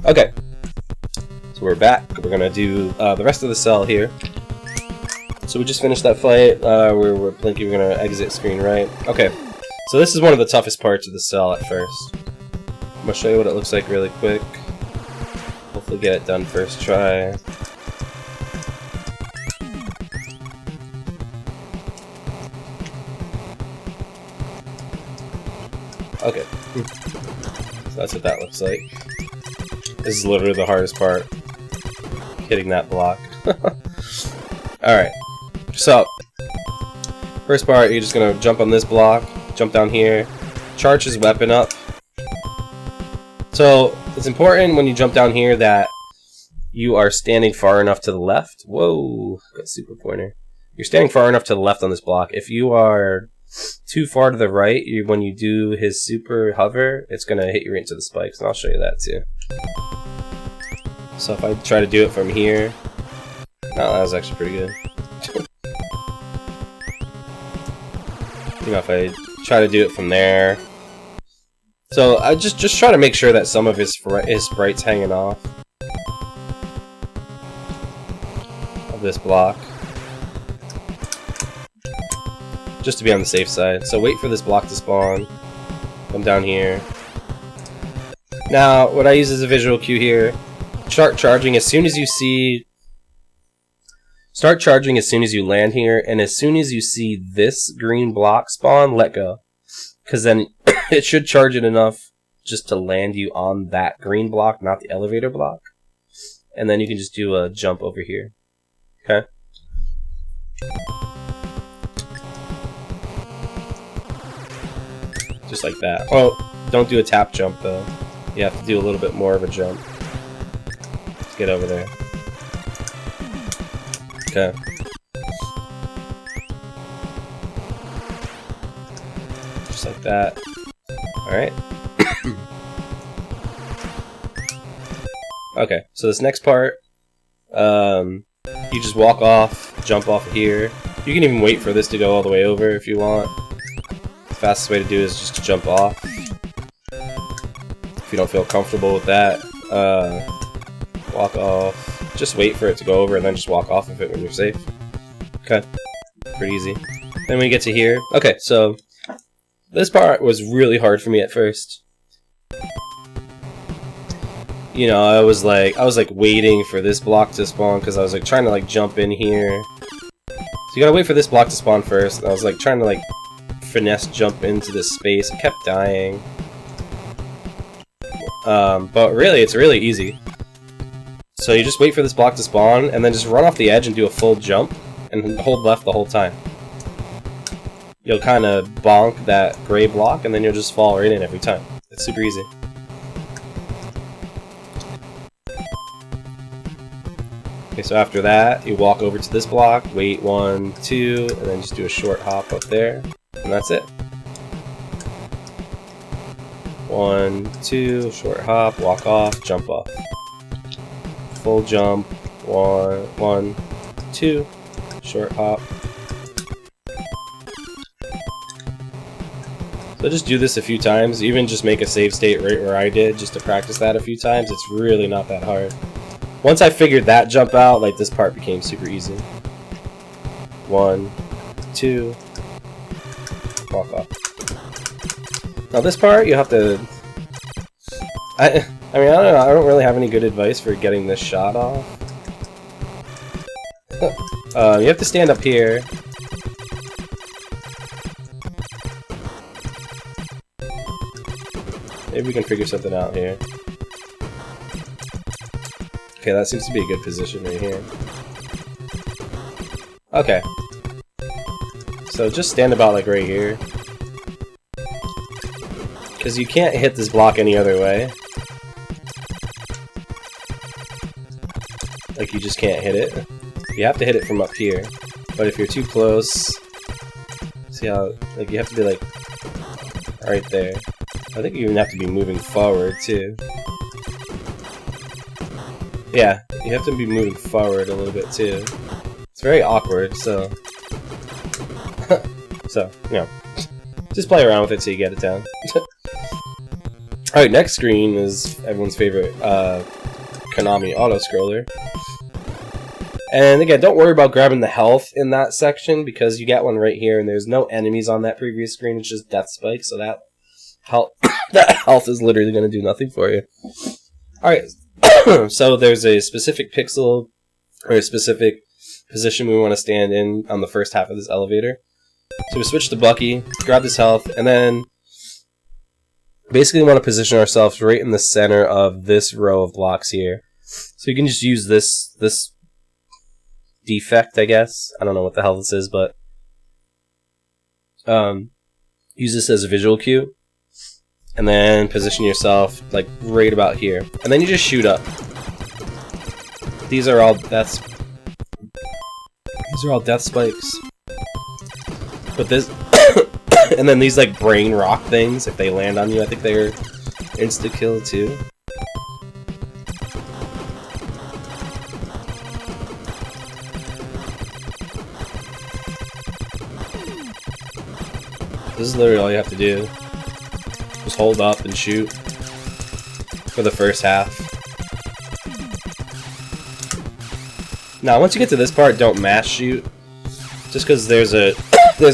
Okay, so we're back. We're gonna do the rest of the cell here. So we just finished that fight. We're blinking. We're gonna exit screen right. Okay, so this is one of the toughest parts of the cell at first. I'm gonna show you what it looks like really quick. Hopefully get it done first try. Okay, so that's what that looks like. This is literally the hardest part, hitting that block. Alright, so first part, you're just gonna jump on this block, jump down here, charge his weapon up. So it's important when you jump down here that you are standing far enough to the left. Whoa, got super pointer. You're standing far enough to the left on this block. If you are too far to the right, when you do his super hover, it's gonna hit you right into the spikes, and I'll show you that too. So if I try to do it from here, no, that was actually pretty good. You know, if I try to do it from there, so I just try to make sure that some of his sprite's hanging off of this block, just to be on the safe side. So wait for this block to spawn, come down here. Now, what I use as a visual cue here, start charging as soon as you see, start charging as soon as you land here, and as soon as you see this green block spawn, let go. Because then it should charge it enough just to land you on that green block, not the elevator block. And then you can just do a jump over here. Okay? Just like that. Oh, don't do a tap jump though. You have to do a little bit more of a jump. Let's get over there. Okay. Just like that. Alright. Okay, so this next part, you just walk off, jump off of here. You can even wait for this to go all the way over if you want. The fastest way to do it is just to jump off. If you don't feel comfortable with that, walk off. Just wait for it to go over and then just walk off of it when you're safe. Okay, pretty easy. Then we get to here. Okay, so this part was really hard for me at first. You know, I was like waiting for this block to spawn because I was like trying to like jump in here. So you gotta wait for this block to spawn first. And I was like trying to like finesse jump into this space. I kept dying. But really, it's really easy. So you just wait for this block to spawn, and then just run off the edge and do a full jump, and hold left the whole time. You'll kind of bonk that gray block, and then you'll just fall right in every time. It's super easy. Okay, so after that, you walk over to this block, wait 1, 2, and then just do a short hop up there, and that's it. 1, 2, short hop, walk off, jump off. Full jump, 1, 2, short hop. So just do this a few times, even just make a save state right where I did, just to practice that a few times. It's really not that hard. Once I figured that jump out, like this part became super easy. 1, 2, walk off. Now this part, you have to... I mean, I don't know, I don't really have any good advice for getting this shot off. You have to stand up here. Maybe we can figure something out here. Okay, that seems to be a good position right here. Okay. So just stand about like right here. Because you can't hit this block any other way. Like, you just can't hit it. You have to hit it from up here. But if you're too close... See how... Like, you have to be, like... right there. I think you even have to be moving forward, too. Yeah, you have to be moving forward a little bit, too. It's very awkward, so... so, you know. Just play around with it till you get it down. Alright, next screen is everyone's favorite Konami auto-scroller. And again, don't worry about grabbing the health in that section, because you get one right here, and there's no enemies on that previous screen, it's just death spikes, so that health, that health is literally going to do nothing for you. Alright, so there's a specific pixel, or a specific position we want to stand in on the first half of this elevator. So we switch to Bucky, grab this health, and then basically we want to position ourselves right in the center of this row of blocks here. So you can just use this defect, I guess. I don't know what the hell this is, but use this as a visual cue, and then position yourself like right about here, and then you just shoot up. These are all death spikes. But this, and then these like brain rock things, if they land on you, I think they're insta kill too. This is literally all you have to do. Just hold up and shoot for the first half. Now, once you get to this part, don't mass shoot. Just because there's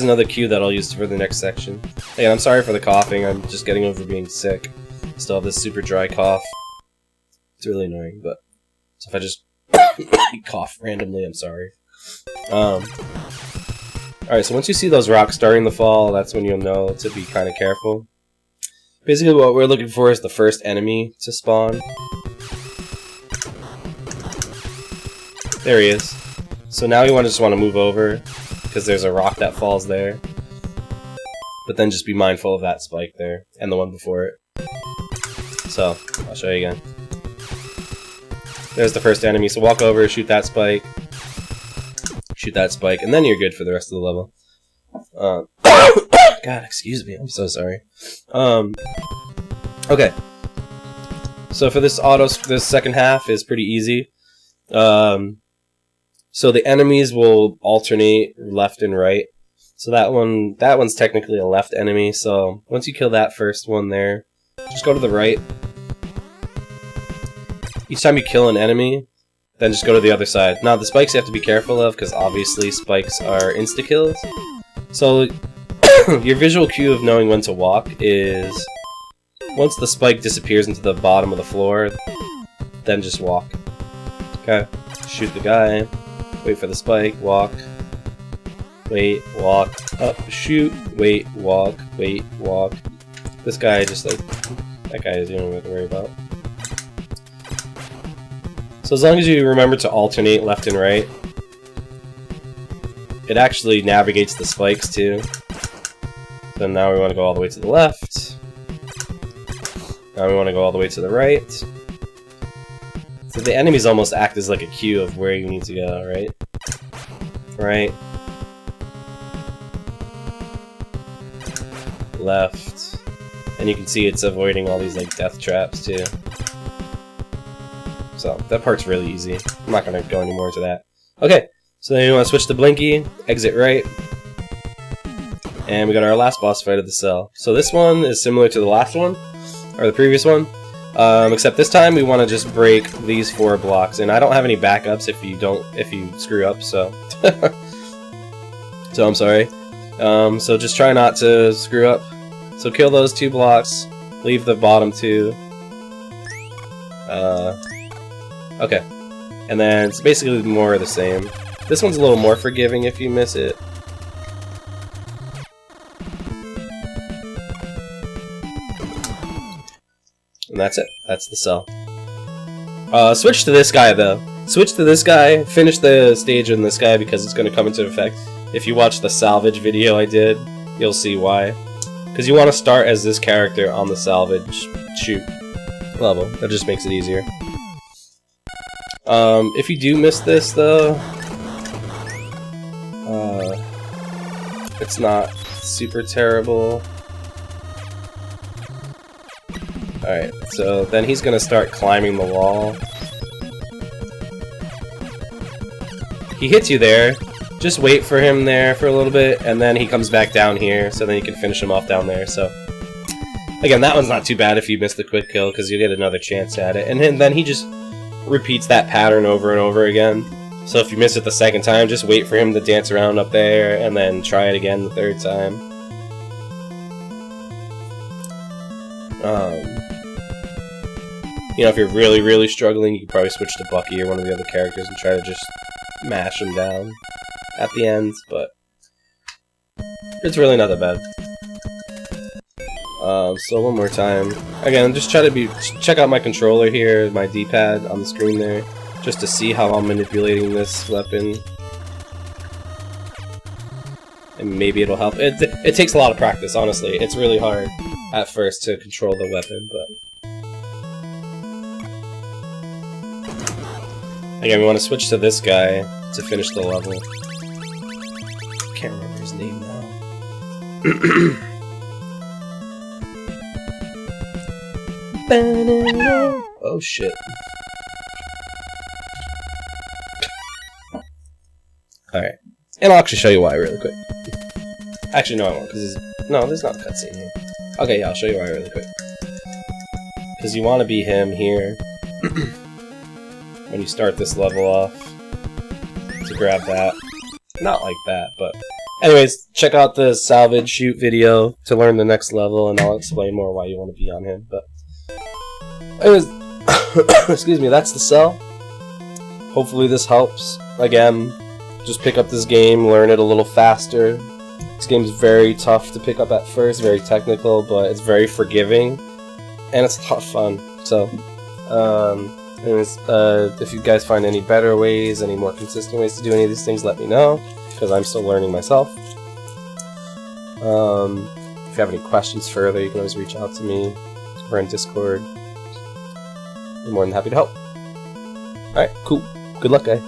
another cue that I'll use for the next section. Hey, I'm sorry for the coughing. I'm just getting over being sick. Still have this super dry cough. It's really annoying, but so if I just cough randomly, I'm sorry. Alright, so once you see those rocks starting to fall, that's when you'll know to be kind of careful. Basically what we're looking for is the first enemy to spawn. There he is. So now you just want to move over, because there's a rock that falls there. But then just be mindful of that spike there, and the one before it. So, I'll show you again. There's the first enemy, so walk over, shoot that spike. Shoot that spike, and then you're good for the rest of the level. God, excuse me, I'm so sorry. Okay. So for this second half is pretty easy. So the enemies will alternate left and right. So that one's technically a left enemy. So once you kill that first one there, just go to the right. Each time you kill an enemy, then just go to the other side. Now the spikes you have to be careful of, because obviously spikes are insta-kills. So your visual cue of knowing when to walk is once the spike disappears into the bottom of the floor, then just walk. Okay? Shoot the guy, wait for the spike, walk, wait, walk, up, shoot, wait, walk, wait, walk. This guy just like, that guy is you don't have to worry about. So as long as you remember to alternate left and right, it actually navigates the spikes too. So now we want to go all the way to the left. Now we want to go all the way to the right. So the enemies almost act as like a cue of where you need to go, right? Right. Left. And you can see it's avoiding all these like death traps too. So that part's really easy. I'm not going to go any more into that. Okay, so then you want to switch to Blinky, exit right, and we got our last boss fight of the cell. So this one is similar to the last one, or the previous one, except this time we want to just break these 4 blocks, and I don't have any backups if you screw up, so so I'm sorry. So just try not to screw up. So kill those 2 blocks, leave the bottom 2. Okay, and then it's basically more of the same. This one's a little more forgiving if you miss it. And that's it. That's the cell. Switch to this guy, though. Switch to this guy, finish the stage in this guy, because it's going to come into effect. If you watch the salvage video I did, you'll see why. Because you want to start as this character on the salvage shoot level. That just makes it easier. If you do miss this, though, it's not super terrible. Alright, so then he's gonna start climbing the wall. He hits you there. Just wait for him there for a little bit, and then he comes back down here, so then you can finish him off down there, so. Again, that one's not too bad if you miss the quick kill, because you get another chance at it. And then he just repeats that pattern over and over again. So if you miss it the second time, just wait for him to dance around up there, and then try it again the third time. You know, if you're really, really struggling, you can probably switch to Bucky or one of the other characters and try to just mash him down at the end, but it's really not that bad. So one more time. Again, just check out my controller here, my D-pad on the screen there, just to see how I'm manipulating this weapon. And maybe it'll help. It takes a lot of practice, honestly. It's really hard at first to control the weapon, but... Again, we want to switch to this guy to finish the level. Can't remember his name now. Oh shit. Alright. And I'll actually show you why really quick. Actually, no, I won't, because no, there's not a cutscene here. Okay, yeah, I'll show you why really quick. Because you want to be him here. When you start this level off, to grab that. Not like that, but... Anyways, check out the salvage shoot video to learn the next level, and I'll explain more why you want to be on him, but... Anyways, excuse me, that's the cell. Hopefully this helps. Again, just pick up this game, learn it a little faster. This game's very tough to pick up at first, very technical, but it's very forgiving, and it's a lot of fun, so... Anyways, if you guys find any better ways, any more consistent ways to do any of these things, let me know, because I'm still learning myself. If you have any questions further, you can always reach out to me. We're in Discord. I'm more than happy to help. Alright, cool. Good luck, guys.